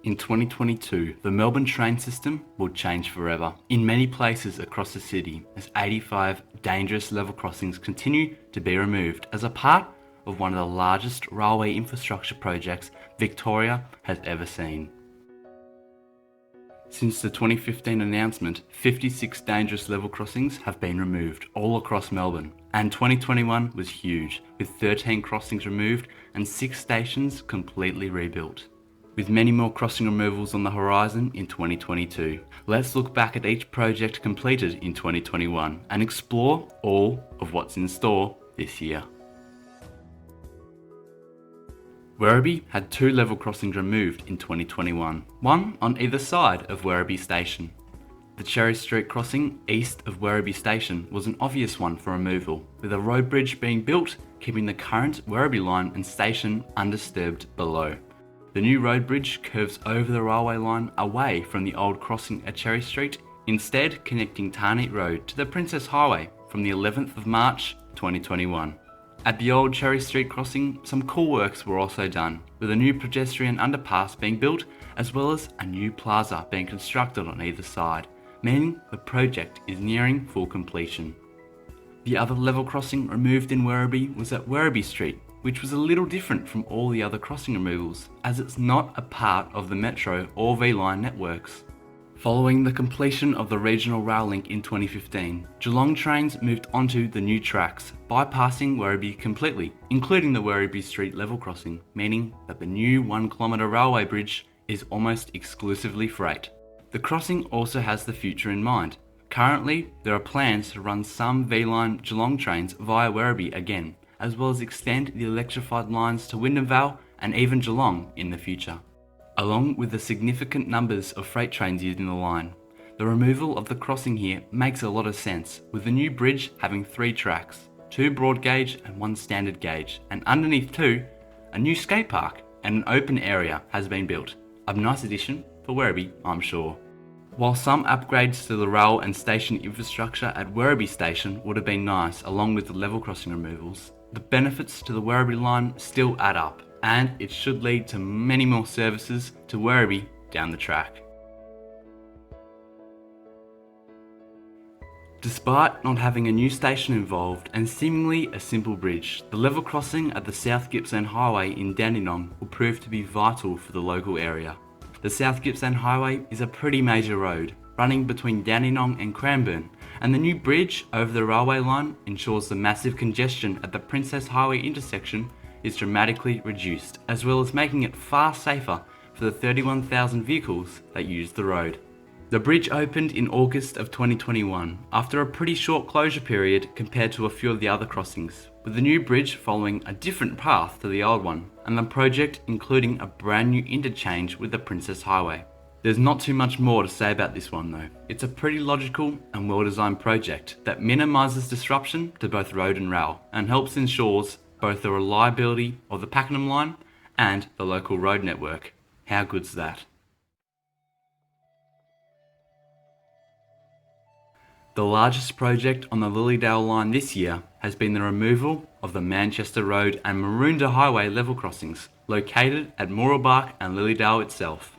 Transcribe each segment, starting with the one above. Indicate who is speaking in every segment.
Speaker 1: In 2022, the Melbourne train system will change forever in many places across the city as 85 dangerous level crossings continue to be removed as a part of one of the largest railway infrastructure projects Victoria has ever seen. Since the 2015 announcement, 56 dangerous level crossings have been removed all across Melbourne, and 2021 was huge, with 13 crossings removed and 6 stations completely rebuilt. With many more crossing removals on the horizon in 2022, let's look back at each project completed in 2021 and explore all of what's in store this year. Werribee had 2 level crossings removed in 2021, one on either side of Werribee Station. The Cherry Street crossing east of Werribee Station was an obvious one for removal, with a road bridge being built, keeping the current Werribee line and station undisturbed below. The new road bridge curves over the railway line away from the old crossing at Cherry Street, instead connecting Tarneit Road to the Princess Highway from the 11th of March 2021. At the old Cherry Street crossing, some cool works were also done, with a new pedestrian underpass being built as well as a new plaza being constructed on either side, meaning the project is nearing full completion. The other level crossing removed in Werribee was at Werribee Street, which was a little different from all the other crossing removals, as it's not a part of the Metro or V-Line networks. Following the completion of the regional rail link in 2015, Geelong trains moved onto the new tracks, bypassing Werribee completely, including the Werribee Street level crossing, meaning that the new 1 kilometre railway bridge is almost exclusively freight. The crossing also has the future in mind. Currently, there are plans to run some V-Line Geelong trains via Werribee again, as well as extend the electrified lines to Wyndham Vale and even Geelong in the future. Along with the significant numbers of freight trains using the line, the removal of the crossing here makes a lot of sense, with the new bridge having 3 tracks, 2 broad gauge and 1 standard gauge, and underneath too, a new skate park and an open area has been built. A nice addition for Werribee, I'm sure. While some upgrades to the rail and station infrastructure at Werribee Station would have been nice along with the level crossing removals, the benefits to the Werribee line still add up, and it should lead to many more services to Werribee down the track. Despite not having a new station involved and seemingly a simple bridge, the level crossing at the South Gippsland Highway in Dandenong will prove to be vital for the local area. The South Gippsland Highway is a pretty major road, running between Dandenong and Cranbourne, and the new bridge over the railway line ensures the massive congestion at the Princess Highway intersection is dramatically reduced, as well as making it far safer for the 31,000 vehicles that use the road. The bridge opened in August of 2021, after a pretty short closure period compared to a few of the other crossings, with the new bridge following a different path to the old one, and the project including a brand new interchange with the Princess Highway. There's not too much more to say about this one though. It's a pretty logical and well-designed project that minimises disruption to both road and rail, and helps ensures both the reliability of the Pakenham line and the local road network. How good's that? The largest project on the Lilydale line this year has been the removal of the Manchester Road and Maroondah Highway level crossings, located at Mooroolbark and Lilydale itself.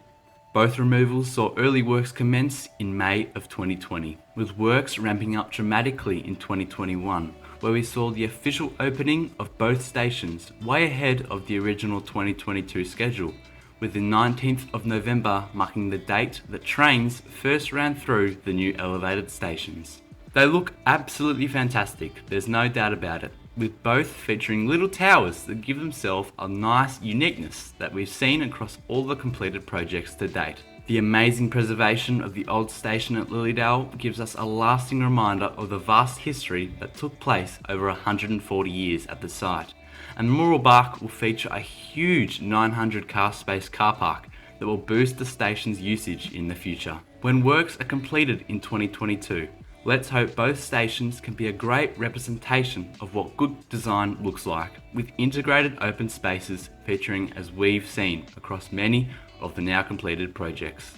Speaker 1: Both removals saw early works commence in May of 2020, with works ramping up dramatically in 2021, where we saw the official opening of both stations way ahead of the original 2022 schedule, with the 19th of November marking the date that trains first ran through the new elevated stations. They look absolutely fantastic, there's no doubt about it, with both featuring little towers that give themselves a nice uniqueness that we've seen across all the completed projects to date. The amazing preservation of the old station at Lilydale gives us a lasting reminder of the vast history that took place over 140 years at the site. And Mooroolbark will feature a huge 900 car space car park that will boost the station's usage in the future. When works are completed in 2022, let's hope both stations can be a great representation of what good design looks like, with integrated open spaces featuring as we've seen across many of the now completed projects.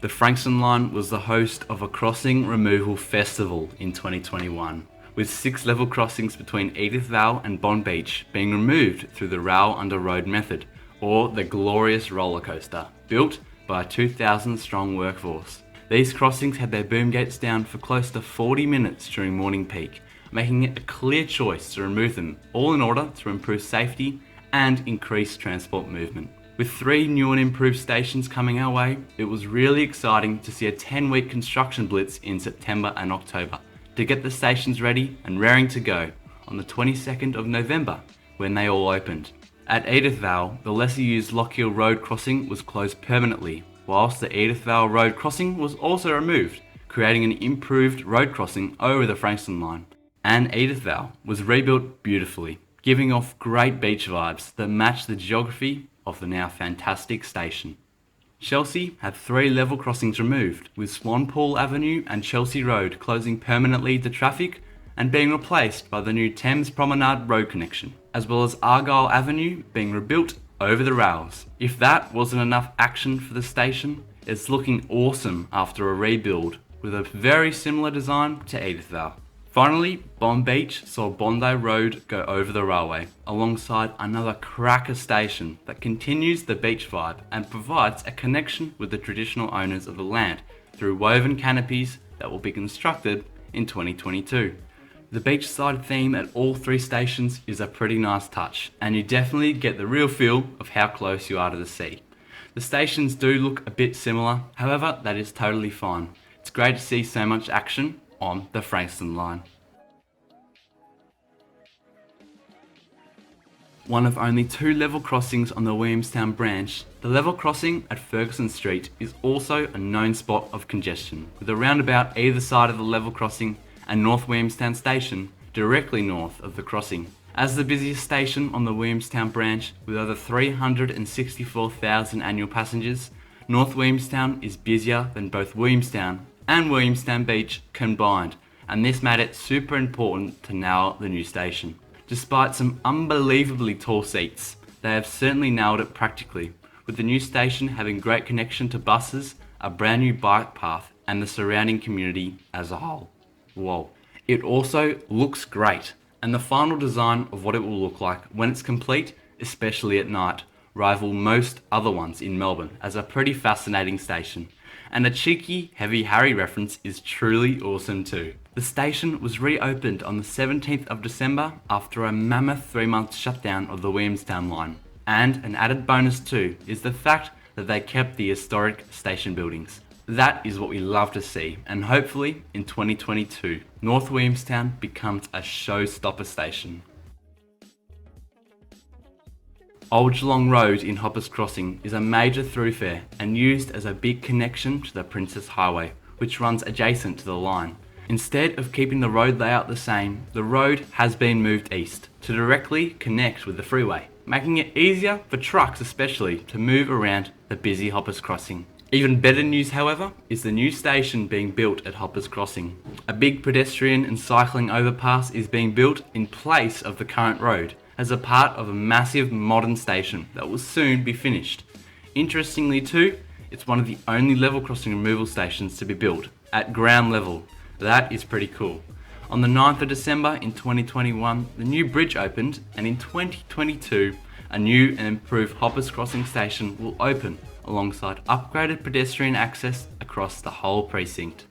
Speaker 1: The Frankston line was the host of a crossing removal festival in 2021, with 6 level crossings between Edith Vale and Bond Beach being removed through the rail under road method, or the glorious roller coaster, built by a 2,000 strong workforce. These crossings had their boom gates down for close to 40 minutes during morning peak, making it a clear choice to remove them, all in order to improve safety and increase transport movement. With 3 new and improved stations coming our way, it was really exciting to see a 10-week construction blitz in September and October to get the stations ready and raring to go on the 22nd of November when they all opened. At Edith Vale, the lesser used Lockhill Road crossing was closed permanently, whilst the Edith Vale Road crossing was also removed, creating an improved road crossing over the Frankston line. And Edith Vale was rebuilt beautifully, giving off great beach vibes that match the geography of the now fantastic station. Chelsea had 3 level crossings removed, with Swanpool Avenue and Chelsea Road closing permanently to traffic and being replaced by the new Thames Promenade Road connection, as well as Argyle Avenue being rebuilt over the rails. If that wasn't enough action for the station, it's looking awesome after a rebuild with a very similar design to Edith Vale. Finally, Bond Beach saw Bondi Road go over the railway, alongside another cracker station that continues the beach vibe and provides a connection with the traditional owners of the land through woven canopies that will be constructed in 2022. The beachside theme at all 3 stations is a pretty nice touch, and you definitely get the real feel of how close you are to the sea. The stations do look a bit similar, however that is totally fine. It's great to see so much action on the Frankston line. One of only 2 level crossings on the Williamstown branch, the level crossing at Ferguson Street is also a known spot of congestion, with a roundabout either side of the level crossing and North Williamstown Station directly north of the crossing. As the busiest station on the Williamstown branch with over 364,000 annual passengers, North Williamstown is busier than both Williamstown and Williamstown Beach combined, and this made it super important to nail the new station. Despite some unbelievably tall seats, they have certainly nailed it practically, with the new station having great connection to buses, a brand new bike path, and the surrounding community as a whole. Whoa. It also looks great, and the final design of what it will look like when it's complete, especially at night, rival most other ones in Melbourne as a pretty fascinating station. And a cheeky Heavy Harry reference is truly awesome too. The station was reopened on the 17th of December after a mammoth 3-month shutdown of the Williamstown line. And an added bonus too is the fact that they kept the historic station buildings. That is what we love to see, and hopefully in 2022, North Williamstown becomes a showstopper station. Old Geelong Road in Hoppers Crossing is a major thoroughfare and used as a big connection to the Princess Highway, which runs adjacent to the line. Instead of keeping the road layout the same, the road has been moved east to directly connect with the freeway, making it easier for trucks especially to move around the busy Hoppers Crossing. Even better news, however, is the new station being built at Hoppers Crossing. A big pedestrian and cycling overpass is being built in place of the current road as a part of a massive modern station that will soon be finished. Interestingly too, it's one of the only level crossing removal stations to be built at ground level. That is pretty cool. On the 9th of December in 2021, the new bridge opened, and in 2022, a new and improved Hoppers Crossing station will open alongside upgraded pedestrian access across the whole precinct.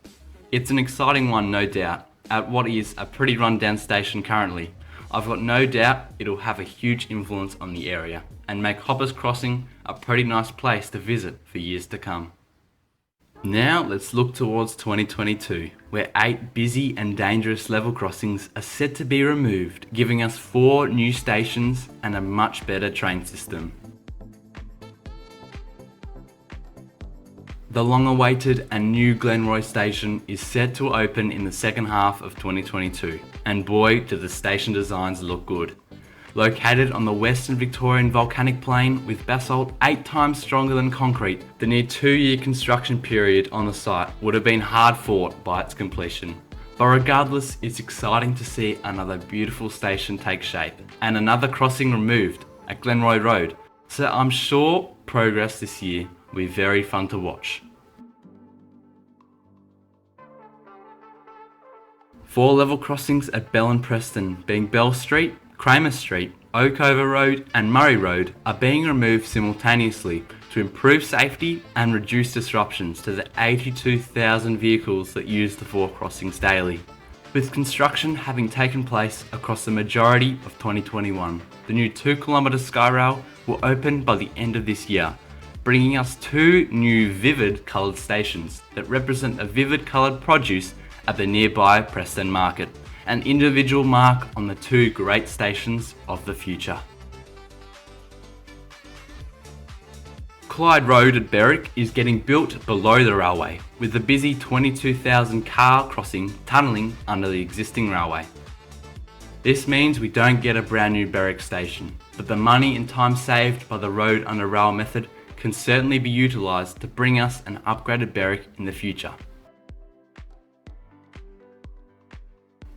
Speaker 1: It's an exciting one, no doubt, at what is a pretty run-down station currently. I've got no doubt it'll have a huge influence on the area and make Hoppers Crossing a pretty nice place to visit for years to come. Now let's look towards 2022, where 8 busy and dangerous level crossings are set to be removed, giving us 4 new stations and a much better train system. The long-awaited and new Glenroy station is set to open in the second half of 2022, and boy do the station designs look good. Located on the Western Victorian volcanic plain with basalt 8 times stronger than concrete, the near 2-year construction period on the site would have been hard fought by its completion. But regardless, it's exciting to see another beautiful station take shape and another crossing removed at Glenroy Road, so I'm sure progress this year will be very fun to watch. 4 level crossings at Bell and Preston, being Bell Street, Kramer Street, Oakover Road and Murray Road, are being removed simultaneously to improve safety and reduce disruptions to the 82,000 vehicles that use the 4 crossings daily. With construction having taken place across the majority of 2021, the new 2-kilometre Skyrail will open by the end of this year, bringing us 2 new vivid coloured stations that represent a vivid coloured produce at the nearby Preston Market, an individual mark on the 2 great stations of the future. Clyde Road at Berwick is getting built below the railway, with the busy 22,000 car crossing tunnelling under the existing railway. This means we don't get a brand new Berwick station, but the money and time saved by the road under rail method can certainly be utilised to bring us an upgraded Berwick in the future.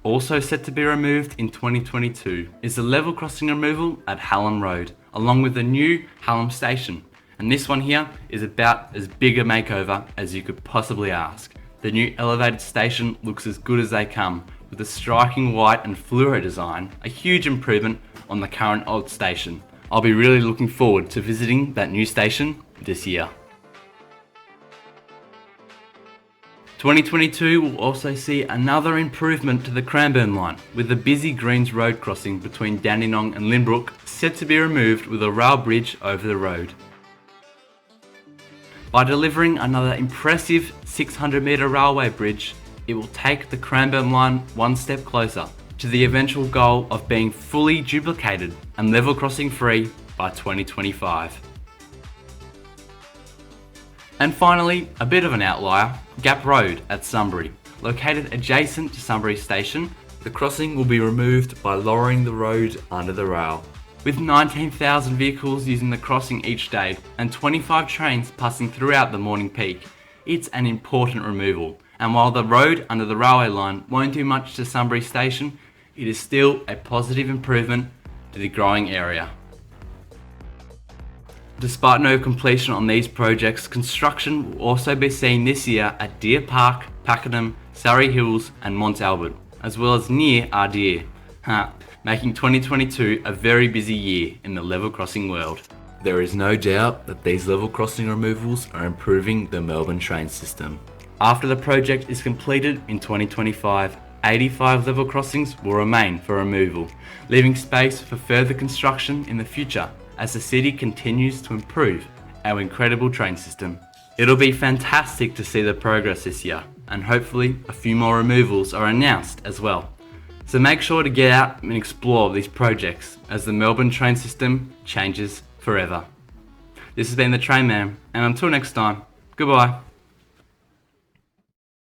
Speaker 1: Also set to be removed in 2022 is the level crossing removal at Hallam Road, along with the new Hallam station. And this one here is about as big a makeover as you could possibly ask. The new elevated station looks as good as they come, with a striking white and fluoro design, a huge improvement on the current old station. I'll be really looking forward to visiting that new station this year. 2022 will also see another improvement to the Cranbourne line, with the busy Greens Road crossing between Dandenong and Lynbrook set to be removed with a rail bridge over the road. By delivering another impressive 600-metre railway bridge, it will take the Cranbourne line one step closer to the eventual goal of being fully duplicated and level crossing free by 2025. And finally, a bit of an outlier, Gap Road at Sunbury. Located adjacent to Sunbury Station, the crossing will be removed by lowering the road under the rail. With 19,000 vehicles using the crossing each day and 25 trains passing throughout the morning peak, it's an important removal. And while the road under the railway line won't do much to Sunbury Station, it is still a positive improvement to the growing area. Despite no completion on these projects, construction will also be seen this year at Deer Park, Pakenham, Surrey Hills and Mont Albert, as well as near Ardeer, making 2022 a very busy year in the level crossing world. There is no doubt that these level crossing removals are improving the Melbourne train system. After the project is completed in 2025, 85 level crossings will remain for removal, leaving space for further construction in the future as the city continues to improve our incredible train system. It'll be fantastic to see the progress this year, and hopefully a few more removals are announced as well. So make sure to get out and explore these projects as the Melbourne train system changes forever. This has been the Train Man, and until next time, goodbye.